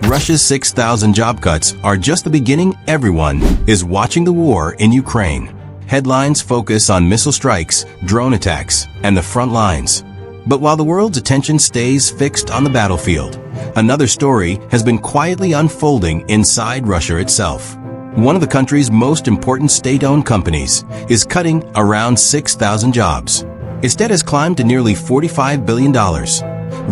Russia's 6,000 job cuts are just the beginning. Everyone is watching the war in Ukraine. Headlines focus on missile strikes, drone attacks, and the front lines. But while the world's attention stays fixed on the battlefield, another story has been quietly unfolding inside Russia itself. One of the country's most important state-owned companies is cutting around 6,000 jobs. Its debt has climbed to nearly $45 billion.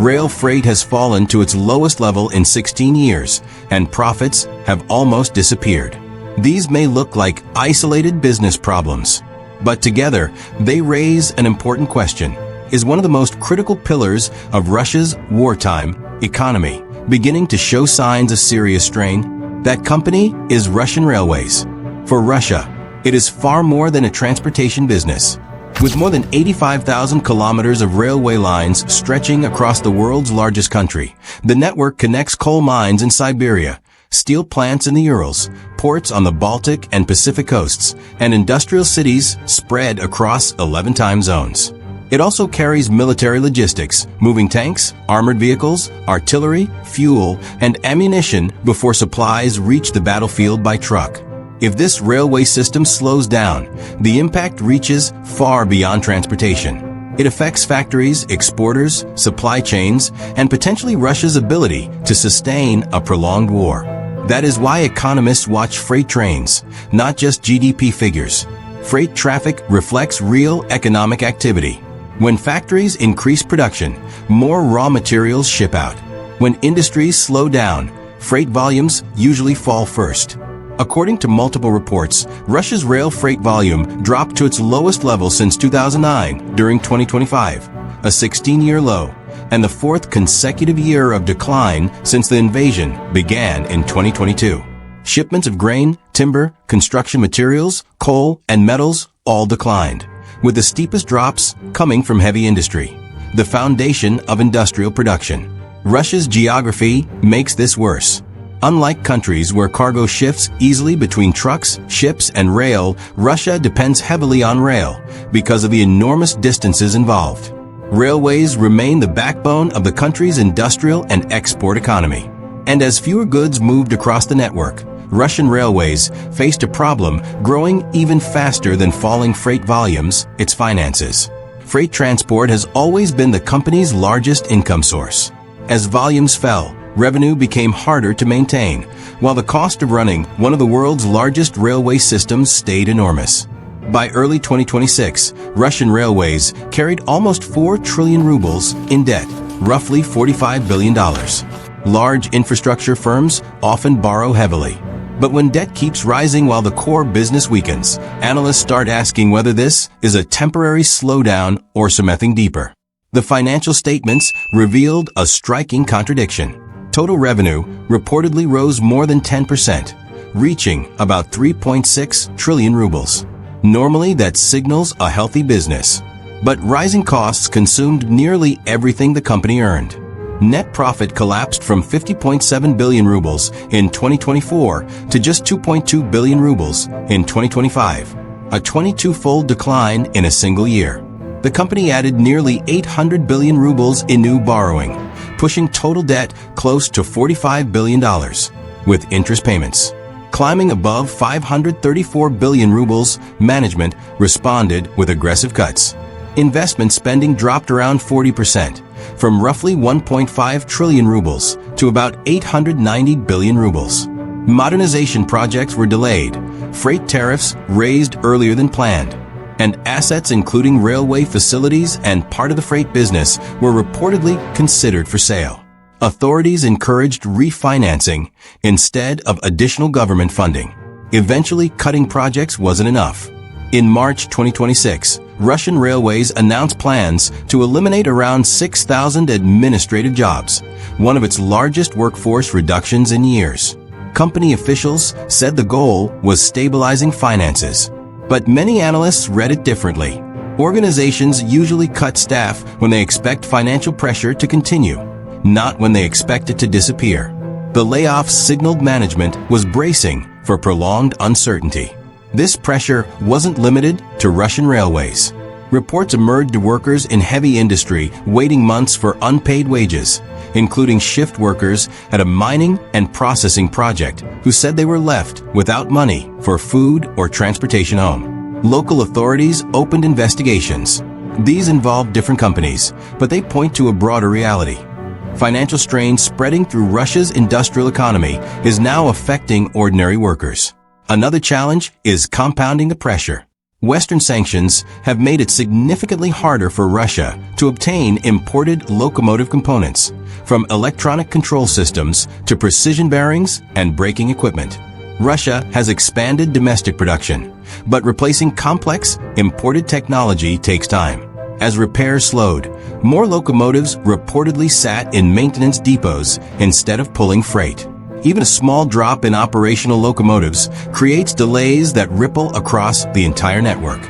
Rail freight has fallen to its lowest level in 16 years, and profits have almost disappeared. These may look like isolated business problems, but together they raise an important question. Is one of the most critical pillars of Russia's wartime economy beginning to show signs of serious strain? That company is Russian Railways. For Russia, it is far more than a transportation business. With more than 85,000 kilometers of railway lines stretching across the world's largest country, the network connects coal mines in Siberia, steel plants in the Urals, ports on the Baltic and Pacific coasts, and industrial cities spread across 11 time zones. It also carries military logistics, moving tanks, armored vehicles, artillery, fuel, and ammunition before supplies reach the battlefield by truck. If this railway system slows down, the impact reaches far beyond transportation. It affects factories, exporters, supply chains, and potentially Russia's ability to sustain a prolonged war. That is why economists watch freight trains, not just GDP figures. Freight traffic reflects real economic activity. When factories increase production, more raw materials ship out. When industries slow down, freight volumes usually fall first. According to multiple reports, Russia's rail freight volume dropped to its lowest level since 2009 during 2025, a 16-year low, and the fourth consecutive year of decline since the invasion began in 2022. Shipments of grain, timber, construction materials, coal, and metals all declined, with the steepest drops coming from heavy industry, the foundation of industrial production. Russia's geography makes this worse. Unlike countries where cargo shifts easily between trucks, ships, and rail, Russia depends heavily on rail because of the enormous distances involved. Railways remain the backbone of the country's industrial and export economy. And as fewer goods moved across the network, Russian railways faced a problem growing even faster than falling freight volumes: its finances. Freight transport has always been the company's largest income source. As volumes fell, revenue became harder to maintain, while the cost of running one of the world's largest railway systems stayed enormous. By early 2026, Russian railways carried almost 4 trillion rubles in debt, roughly $45 billion. Large infrastructure firms often borrow heavily. But when debt keeps rising while the core business weakens, analysts start asking whether this is a temporary slowdown or something deeper. The financial statements revealed a striking contradiction. Total revenue reportedly rose more than 10%, reaching about 3.6 trillion rubles. Normally, that signals a healthy business. But rising costs consumed nearly everything the company earned. Net profit collapsed from 50.7 billion rubles in 2024 to just 2.2 billion rubles in 2025, a 22-fold decline in a single year. The company added nearly 800 billion rubles in new borrowing, pushing total debt close to $45 billion, with interest payments climbing above 534 billion rubles. Management responded with aggressive cuts. Investment spending dropped around 40%, from roughly 1.5 trillion rubles to about 890 billion rubles. Modernization projects were delayed, freight tariffs raised earlier than planned, and assets including railway facilities and part of the freight business were reportedly considered for sale. Authorities encouraged refinancing instead of additional government funding. Eventually, cutting projects wasn't enough. In March 2026, Russian Railways announced plans to eliminate around 6,000 administrative jobs, one of its largest workforce reductions in years. Company officials said the goal was stabilizing finances, but many analysts read it differently. Organizations usually cut staff when they expect financial pressure to continue, not when they expect it to disappear. The layoffs signaled management was bracing for prolonged uncertainty. This pressure wasn't limited to Russian railways. Reports emerged of workers in heavy industry waiting months for unpaid wages, including shift workers at a mining and processing project who said they were left without money for food or transportation home. Local authorities opened investigations. These involved different companies, but they point to a broader reality. Financial strain spreading through Russia's industrial economy is now affecting ordinary workers. Another challenge is compounding the pressure. Western sanctions have made it significantly harder for Russia to obtain imported locomotive components, from electronic control systems to precision bearings and braking equipment. Russia has expanded domestic production, but replacing complex, imported technology takes time. As repairs slowed, more locomotives reportedly sat in maintenance depots instead of pulling freight. Even a small drop in operational locomotives creates delays that ripple across the entire network.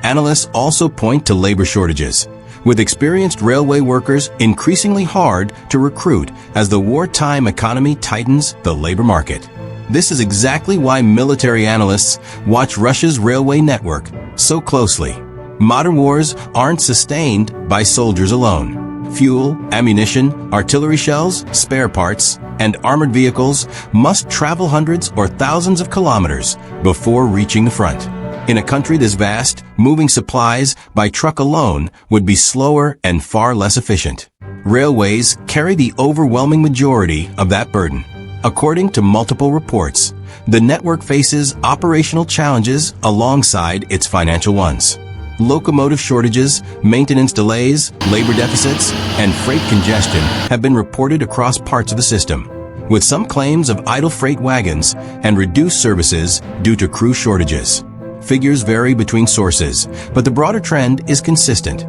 Analysts also point to labor shortages, with experienced railway workers increasingly hard to recruit as the wartime economy tightens the labor market. This is exactly why military analysts watch Russia's railway network so closely. Modern wars aren't sustained by soldiers alone. Fuel, ammunition, artillery shells, spare parts, and armored vehicles must travel hundreds or thousands of kilometers before reaching the front. In a country this vast, moving supplies by truck alone would be slower and far less efficient. Railways carry the overwhelming majority of that burden. According to multiple reports, the network faces operational challenges alongside its financial ones. Locomotive shortages, maintenance delays, labor deficits, and freight congestion have been reported across parts of the system, with some claims of idle freight wagons and reduced services due to crew shortages. Figures vary between sources, but the broader trend is consistent.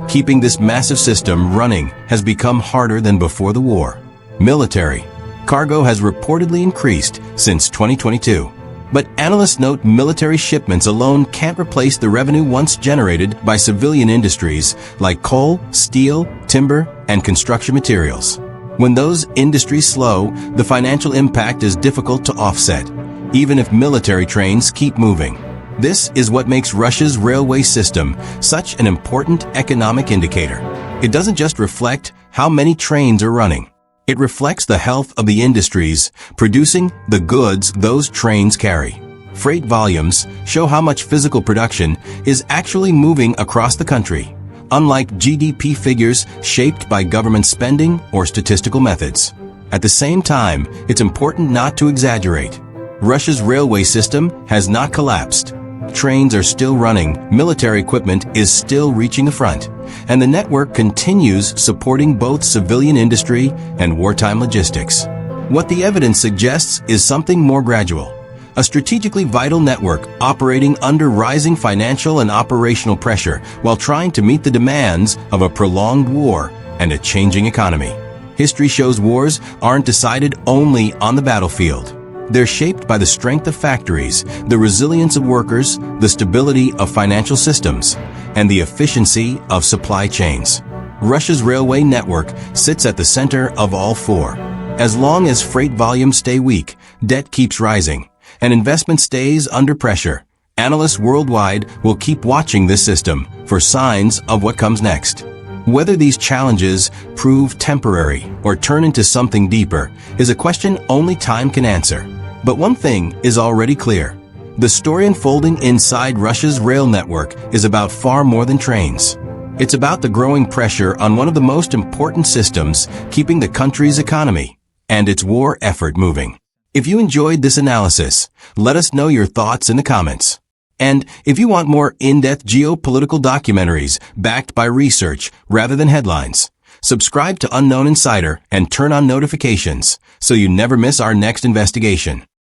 Keeping this massive system running has become harder than before the war. Military cargo has reportedly increased since 2022. But analysts note military shipments alone can't replace the revenue once generated by civilian industries like coal, steel, timber, and construction materials. When those industries slow, the financial impact is difficult to offset, even if military trains keep moving. This is what makes Russia's railway system such an important economic indicator. It doesn't just reflect how many trains are running. It reflects the health of the industries producing the goods those trains carry. Freight volumes show how much physical production is actually moving across the country, unlike GDP figures shaped by government spending or statistical methods. At the same time, it's important not to exaggerate. Russia's railway system has not collapsed. Trains are still running, military equipment is still reaching the front, and the network continues supporting both civilian industry and wartime logistics. What the evidence suggests is something more gradual. A strategically vital network operating under rising financial and operational pressure while trying to meet the demands of a prolonged war and a changing economy. History shows wars aren't decided only on the battlefield. They're shaped by the strength of factories, the resilience of workers, the stability of financial systems, and the efficiency of supply chains. Russia's railway network sits at the center of all four. As long as freight volumes stay weak, debt keeps rising, and investment stays under pressure, analysts worldwide will keep watching this system for signs of what comes next. Whether these challenges prove temporary or turn into something deeper is a question only time can answer. But one thing is already clear. The story unfolding inside Russia's rail network is about far more than trains. It's about the growing pressure on one of the most important systems keeping the country's economy and its war effort moving. If you enjoyed this analysis, let us know your thoughts in the comments. And if you want more in-depth geopolitical documentaries backed by research rather than headlines, subscribe to Unknown Insider and turn on notifications so you never miss our next investigation.